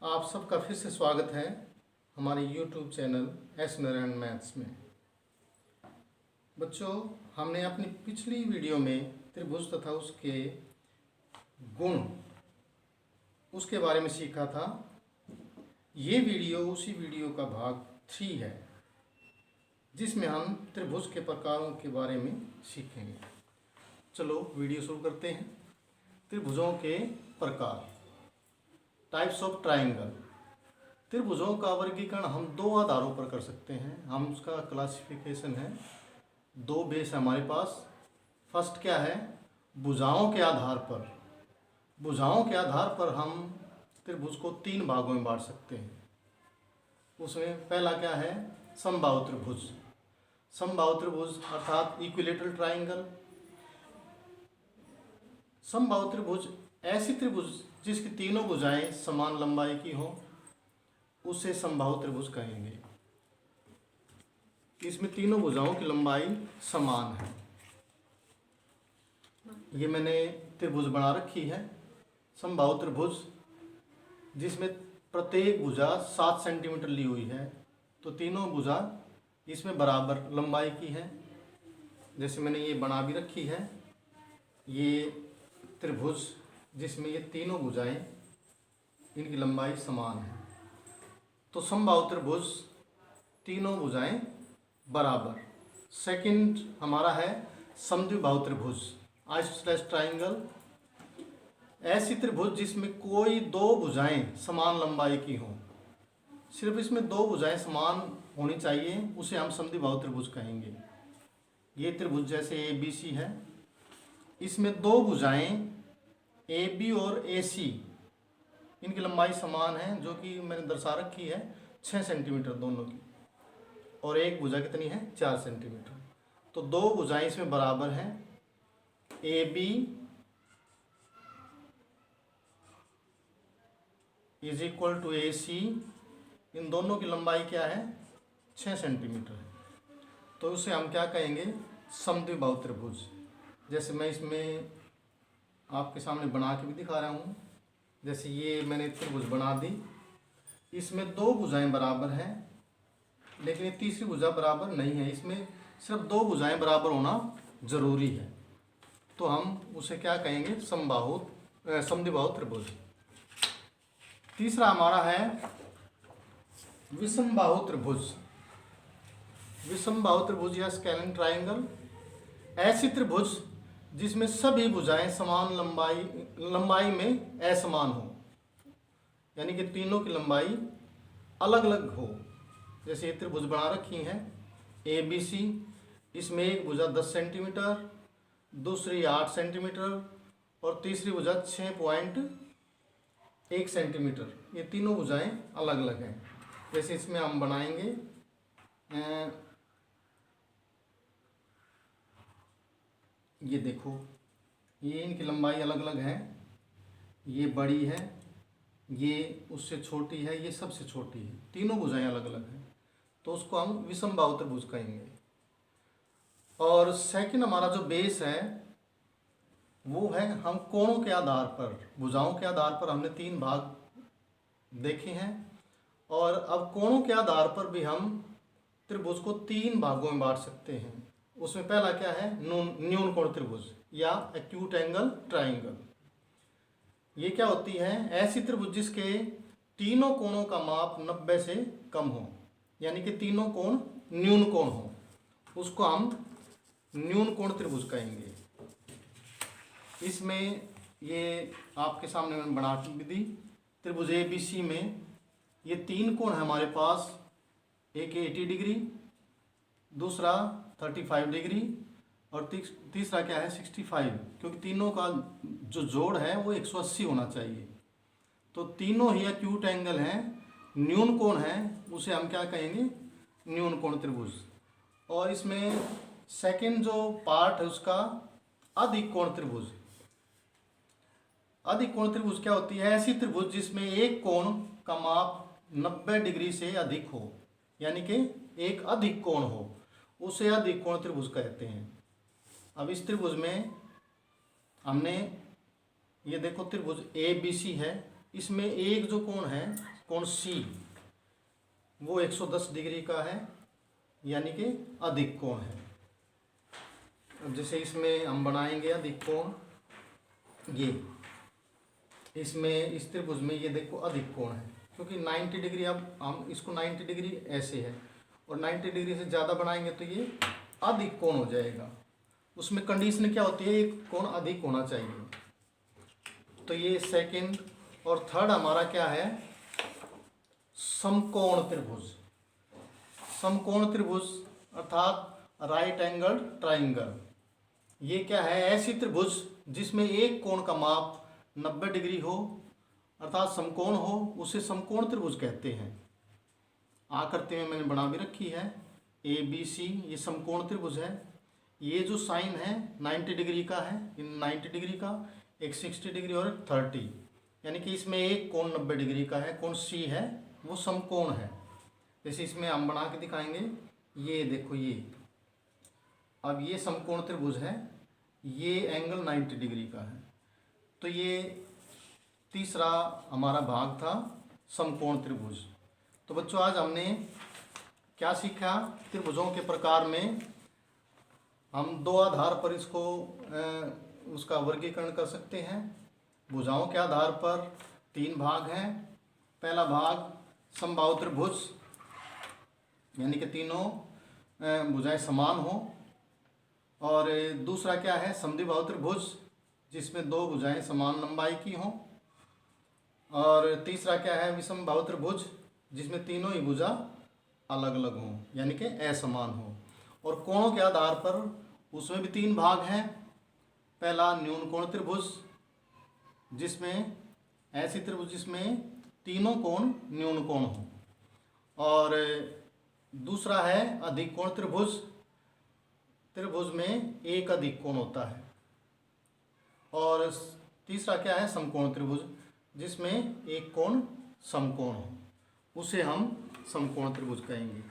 आप सबका फिर से स्वागत है हमारे YouTube channel S Narayan maths में। बच्चों, हमने अपनी पिछली वीडियो में त्रिभुज तथा उसके गुण उसके बारे में सीखा था। ये वीडियो उसी वीडियो का भाग 3 है, जिसमें हम त्रिभुज के प्रकारों के बारे में सीखेंगे। चलो वीडियो शुरू करते हैं। त्रिभुजों के प्रकार, टाइप्स ऑफ ट्राइंगल। त्रिभुजों का वर्गीकरण हम दो आधारों पर कर सकते हैं। हम उसका क्लासिफिकेशन है, दो बेस है हमारे पास। फर्स्ट क्या है? भुजाओं के आधार पर। भुजाओं के आधार पर हम त्रिभुज को 3 भागों में बांट सकते हैं। उसमें पहला क्या है? समबाहु त्रिभुज। समबाहु त्रिभुज अर्थात इक्विलेटरल ट्राइंगल। समबाहु त्रिभुज ऐसी त्रिभुज जिसकी तीनों भुजाएं समान लंबाई की हों, उसे समबाहु त्रिभुज कहेंगे। इसमें तीनों भुजाओं की लंबाई समान है। ये मैंने त्रिभुज बना रखी है, समबाहु त्रिभुज, जिसमें प्रत्येक भुजा 7 सेंटीमीटर ली हुई है। तो तीनों भुजा इसमें बराबर लंबाई की है। जैसे मैंने ये बना भी रखी है, ये त्रिभुज जिसमें ये तीनों भुजाएं इनकी लंबाई समान है। तो समबाहु त्रिभुज तीनों भुजाएं बराबर। सेकंड हमारा है समद्विबाहु त्रिभुज, आइसोसेलेस ट्राइंगल। ऐसी त्रिभुज जिसमें कोई दो भुजाएं समान लंबाई की हों, सिर्फ इसमें दो भुजाएं समान होनी चाहिए, उसे हम समद्विबाहु त्रिभुज कहेंगे। ये त्रिभुज जैसे ABC है, इसमें दो भुजाएं AB और AC इनकी लंबाई समान है, जो कि मैंने दर्शा रखी है 6 सेंटीमीटर दोनों की, और एक भुजा कितनी है? 4 सेंटीमीटर। तो दो भुजाएं इसमें बराबर हैं। AB is equal to AC, इन दोनों की लंबाई क्या है? 6 सेंटीमीटर है। तो उसे हम क्या कहेंगे? समद्विबाहु त्रिभुज। जैसे मैं इसमें आपके सामने बना के भी दिखा रहा हूँ। जैसे ये मैंने त्रिभुज बना दी, इसमें दो भुजाएं बराबर हैं, लेकिन ये तीसरी भुजा बराबर नहीं है। इसमें सिर्फ दो भुजाएं बराबर होना जरूरी है। तो हम उसे क्या कहेंगे? समद्विबाहु त्रिभुज। तीसरा हमारा है विषमबाहु त्रिभुज। विषमबाहु त्रिभुज या स्केलिन ट्राइंगल, ऐसी त्रिभुज जिसमें सभी भुजाएं समान लंबाई में असमान हो, यानी कि तीनों की लंबाई अलग अलग हो। जैसे ये त्रिभुज बना रखी हैं ABC, इसमें एक भुजा 10 सेंटीमीटर, दूसरी 8 सेंटीमीटर और तीसरी भुजा 6.1 सेंटीमीटर। ये तीनों भुजाएं अलग अलग हैं। जैसे इसमें हम बनाएंगे, ये देखो, ये इनकी लंबाई अलग अलग है। ये बड़ी है, ये उससे छोटी है, ये सबसे छोटी है। तीनों भुजाएं अलग अलग हैं, तो उसको हम विषमबाहु त्रिभुज कहेंगे। और सेकंड हमारा जो बेस है वो है, हम कोणों के आधार पर, भुजाओं के आधार पर हमने 3 भाग देखे हैं, और अब कोणों के आधार पर भी हम त्रिभुज को 3 भागों में बांट सकते हैं। उसमें पहला क्या है? न्यून कोण त्रिभुज या एक्यूट एंगल ट्राइंगल। ये क्या होती है? ऐसी त्रिभुज जिसके तीनों कोणों का माप 90 से कम हो, यानी कि तीनों कोण न्यून कोण हो, उसको हम न्यून कोण त्रिभुज कहेंगे। इसमें ये आपके सामने मैंने बना के भी दी। त्रिभुज ABC में ये 3 कोण है हमारे पास, एक 80 डिग्री, दूसरा 35 डिग्री और तीसरा क्या है? 65, क्योंकि तीनों का जो जोड़ है वो 180 होना चाहिए। तो तीनों ही एक्यूट एंगल हैं, न्यून कोण है, उसे हम क्या कहेंगे? न्यून कोण त्रिभुज। और इसमें सेकंड जो पार्ट है उसका अधिक कोण त्रिभुज। अधिक कोण त्रिभुज क्या होती है? ऐसी त्रिभुज जिसमें एक कोण का माप 90 डिग्री से अधिक हो, यानी कि एक अधिक कोण हो, उसे अधिक कोण त्रिभुज कहते हैं। अब इस त्रिभुज में हमने ये देखो, त्रिभुज ABC है, इसमें एक जो कोण है, कोण सी, वो 110 डिग्री का है, यानी कि अधिक कोण है। अब जैसे इसमें हम बनाएंगे अधिक कोण, ये इसमें इस त्रिभुज में ये देखो अधिक कोण है, क्योंकि 90 डिग्री, अब हम इसको 90 डिग्री ऐसे है और 90 डिग्री से ज़्यादा बनाएंगे तो ये अधिक कोण हो जाएगा। उसमें कंडीशन क्या होती है, एक कोण अधिक होना चाहिए। तो ये सेकंड और थर्ड हमारा क्या है, समकोण त्रिभुज। समकोण त्रिभुज अर्थात राइट एंगल ट्राइंगल। ये क्या है, ऐसी त्रिभुज जिसमें एक कोण का माप 90 डिग्री हो अर्थात समकोण हो, उसे समकोण त्रिभुज कहते हैं। आकृति में मैंने बना भी रखी है, ए बी सी, ये समकोण त्रिभुज है। ये जो साइन है 90 डिग्री का है, इन 90 डिग्री का, एक 60 डिग्री और 30, यानी कि इसमें एक कोण 90 डिग्री का है, कोण सी है, वो समकोण है। जैसे इसमें हम बना के दिखाएंगे, ये देखो ये, अब ये समकोण त्रिभुज है, ये एंगल 90 डिग्री का है। तो ये तीसरा हमारा भाग था समकोण त्रिभुज। तो बच्चों आज हमने क्या सीखा, त्रिभुजों के प्रकार में हम दो आधार पर इसको उसका वर्गीकरण कर सकते हैं। भुजाओं के आधार पर 3 भाग हैं। पहला भाग समबाहु त्रिभुज, यानी कि तीनों भुजाएं समान हो, और दूसरा क्या है, समद्विबाहु त्रिभुज, जिसमें 2 भुजाएं समान लंबाई की हों, और तीसरा क्या है, विषमबाहु त्रिभुज, जिसमें तीनों ही भुजा अलग अलग हों, यानी कि असमान हो। और कोणों के आधार पर उसमें भी 3 भाग हैं। पहला न्यून कोण त्रिभुज, जिसमें ऐसी त्रिभुज जिसमें तीनों कोण न्यून कोण हो, और दूसरा है अधिक कोण त्रिभुज, त्रिभुज में एक अधिक कोण होता है, और तीसरा क्या है, समकोण त्रिभुज, जिसमें एक कोण समकोण हो, उसे हम समकोण त्रिभुज कहेंगे।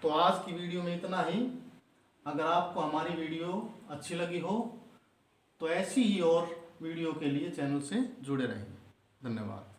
तो आज की वीडियो में इतना ही। अगर आपको हमारी वीडियो अच्छी लगी हो तो ऐसी ही और वीडियो के लिए चैनल से जुड़े रहें। धन्यवाद।